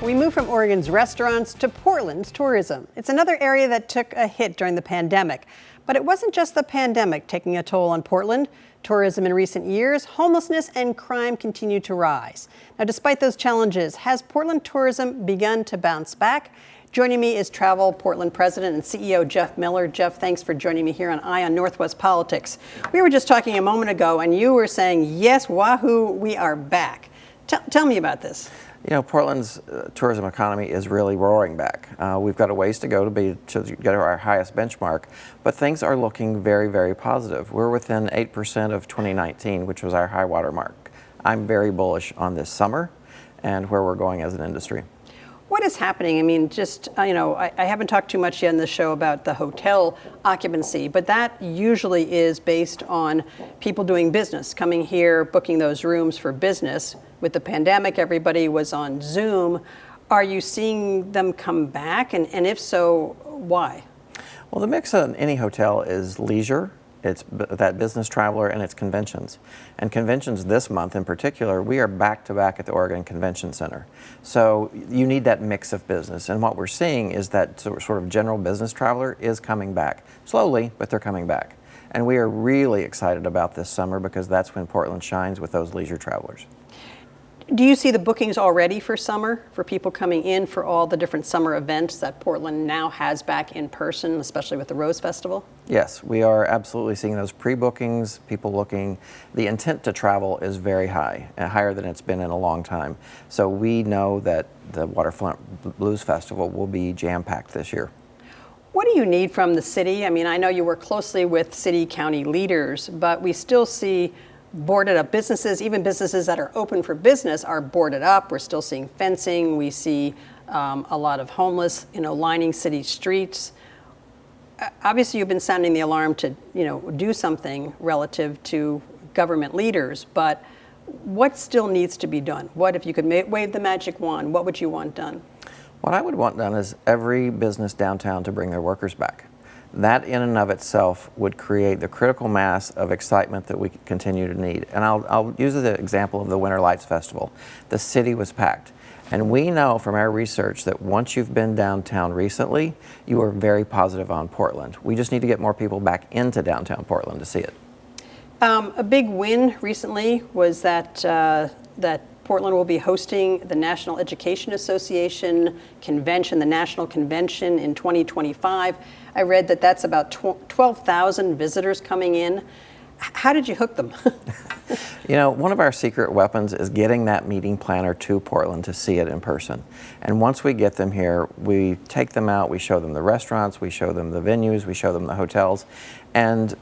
We move from Oregon's restaurants to Portland's tourism. It's another area that took a hit during the pandemic. But it wasn't just the pandemic taking a toll on Portland. Tourism in recent years, homelessness and crime continue to rise. Now, despite those challenges, has Portland tourism begun to bounce back? Joining me is Travel Portland President and CEO Jeff Miller. Jeff, thanks for joining me here on Eye on Northwest Politics. We were just talking a moment ago, and you were saying, yes, wahoo, we are back. Tell me about this. You know, Portland's tourism economy is really roaring back. We've got a ways to go to get our highest benchmark, but things are looking very, very positive. We're within 8% of 2019, which was our high water mark. I'm very bullish on this summer and where we're going as an industry. What is happening? I mean, just, I haven't talked too much yet in this show about the hotel occupancy, but that usually is based on people doing business, coming here, booking those rooms for business. With the pandemic, everybody was on Zoom. Are you seeing them come back? And if so, why? Well, the mix in any hotel is leisure, it's that business traveler, and it's conventions. And conventions this month in particular, we are back to back at the Oregon Convention Center. So you need that mix of business. And what we're seeing is that sort of general business traveler is coming back. Slowly, but they're coming back. And we are really excited about this summer because that's when Portland shines with those leisure travelers. Do you see the bookings already for summer, for people coming in for all the different summer events that Portland now has back in person, especially with the Rose Festival? Yes, we are absolutely seeing those pre-bookings, people looking. The intent to travel is very high, higher than it's been in a long time. So we know that the Waterfront Blues Festival will be jam-packed this year. What do you need from the city? I mean, I know you work closely with city-county leaders, but we still see boarded up businesses, even businesses that are open for business are boarded up. We're still seeing fencing. We see a lot of homeless, lining city streets. Obviously, you've been sounding the alarm to, do something relative to government leaders, but what still needs to be done? What if you could wave the magic wand? What would you want done? What I would want done is every business downtown to bring their workers back. That in and of itself would create the critical mass of excitement that we continue to need. And I'll use the example of the Winter Lights Festival. The city was packed. And we know from our research that once you've been downtown recently, you are very positive on Portland. We just need to get more people back into downtown Portland to see it. A big win recently was that Portland will be hosting the National Education Association convention, the National Convention in 2025. I read that that's about 12,000 visitors coming in. How did you hook them? One of our secret weapons is getting that meeting planner to Portland to see it in person. And once we get them here, we take them out, we show them the restaurants, we show them the venues, we show them the hotels. And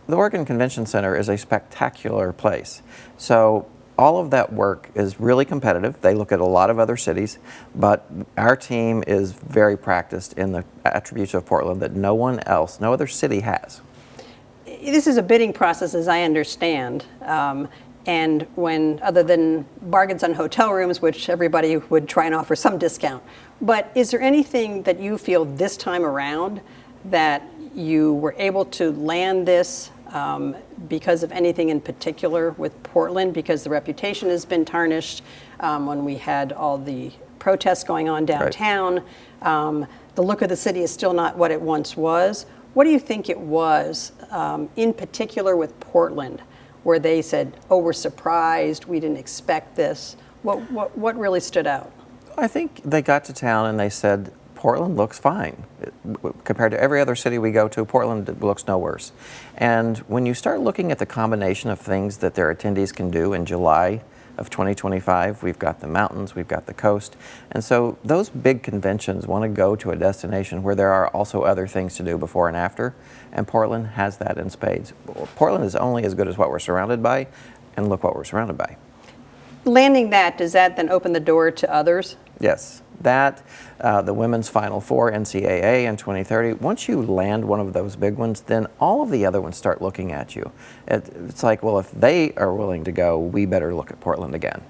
the Oregon Convention Center is a spectacular place. So all of that work is really competitive. They look at a lot of other cities, but our team is very practiced in the attributes of Portland that no other city has. This is a bidding process, as I understand. And when, other than bargains on hotel rooms, which everybody would try and offer some discount, but is there anything that you feel this time around that you were able to land this because of anything in particular with Portland, because the reputation has been tarnished when we had all the protests going on downtown. Right. The look of the city is still not what it once was. What do you think it was in particular with Portland where they said, oh, we're surprised, we didn't expect this? What really stood out? I think they got to town and they said, Portland looks fine. Compared to every other city we go to, Portland looks no worse. And when you start looking at the combination of things that their attendees can do in July of 2025, we've got the mountains, we've got the coast. And so those big conventions want to go to a destination where there are also other things to do before and after. And Portland has that in spades. Portland is only as good as what we're surrounded by, and look what we're surrounded by. Landing that, does that then open the door to others? Yes. That, the Women's Final Four, NCAA in 2030, once you land one of those big ones, then all of the other ones start looking at you. It's like, well, if they are willing to go, we better look at Portland again.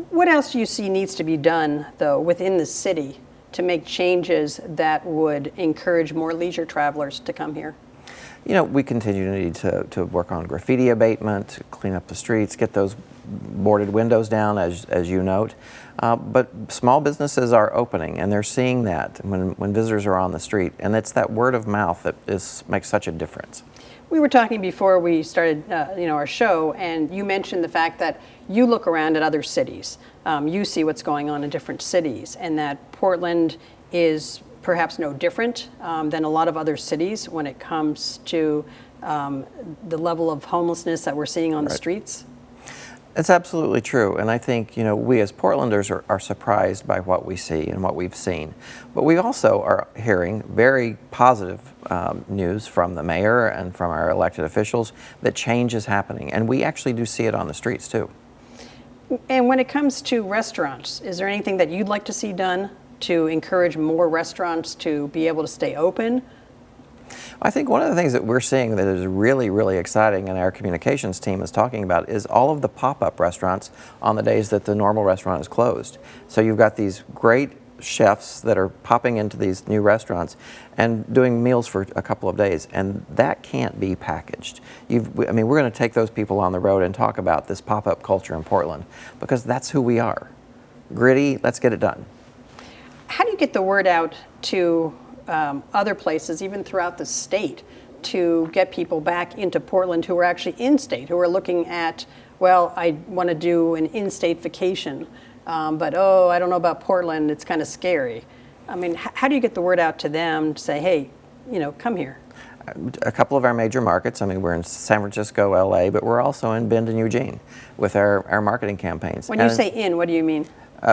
What else do you see needs to be done, though, within the city to make changes that would encourage more leisure travelers to come here? We continue to need to work on graffiti abatement, clean up the streets, get those boarded windows down, as you note. But small businesses are opening, and they're seeing that when visitors are on the street. And it's that word of mouth that makes such a difference. We were talking before we started our show, and you mentioned the fact that you look around at other cities. You see what's going on in different cities, and that Portland is perhaps no different than a lot of other cities when it comes to the level of homelessness that we're seeing on the streets. It's absolutely true, and I think we as Portlanders are surprised by what we see and what we've seen. But we also are hearing very positive news from the mayor and from our elected officials that change is happening, and we actually do see it on the streets too. And when it comes to restaurants, is there anything that you'd like to see done to encourage more restaurants to be able to stay open? I think one of the things that we're seeing that is really, really exciting, and our communications team is talking about, is all of the pop-up restaurants on the days that the normal restaurant is closed. So you've got these great chefs that are popping into these new restaurants and doing meals for a couple of days, and that can't be packaged. We're going to take those people on the road and talk about this pop-up culture in Portland, because that's who we are. Gritty, let's get it done. How do you get the word out to other places, even throughout the state, to get people back into Portland who are actually in-state, who are looking at, well, I want to do an in-state vacation, but I don't know about Portland, it's kind of scary. I mean, how do you get the word out to them to say, hey, come here? A couple of our major markets, we're in San Francisco, LA, but we're also in Bend and Eugene with our marketing campaigns. When you say in, what do you mean?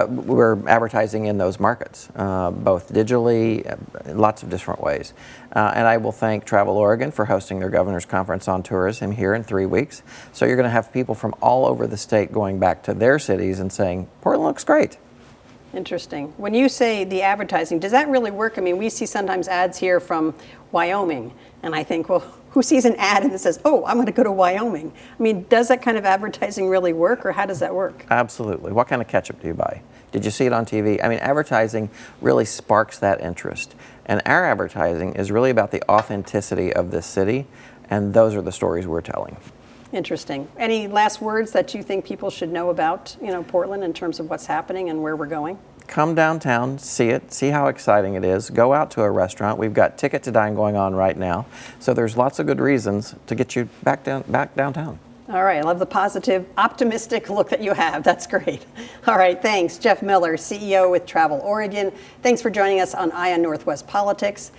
We're advertising in those markets, both digitally, lots of different ways. And I will thank Travel Oregon for hosting their Governor's Conference on Tourism here in 3 weeks. So you're going to have people from all over the state going back to their cities and saying, Portland looks great. Interesting. When you say the advertising, does that really work? We see sometimes ads here from Wyoming, and I think, well, who sees an ad and it says, oh, I'm going to go to Wyoming? Does that kind of advertising really work, or how does that work? Absolutely. What kind of ketchup do you buy? Did you see it on TV? Advertising really sparks that interest. And our advertising is really about the authenticity of this city, and those are the stories we're telling. Interesting. Any last words that you think people should know about, Portland in terms of what's happening and where we're going? Come downtown, see it, see how exciting it is. Go out to a restaurant. We've got Ticket to Dine going on right now. So there's lots of good reasons to get you back downtown. All right. I love the positive, optimistic look that you have. That's great. All right. Thanks. Jeff Miller, CEO with Travel Oregon. Thanks for joining us on Eye on Northwest Politics.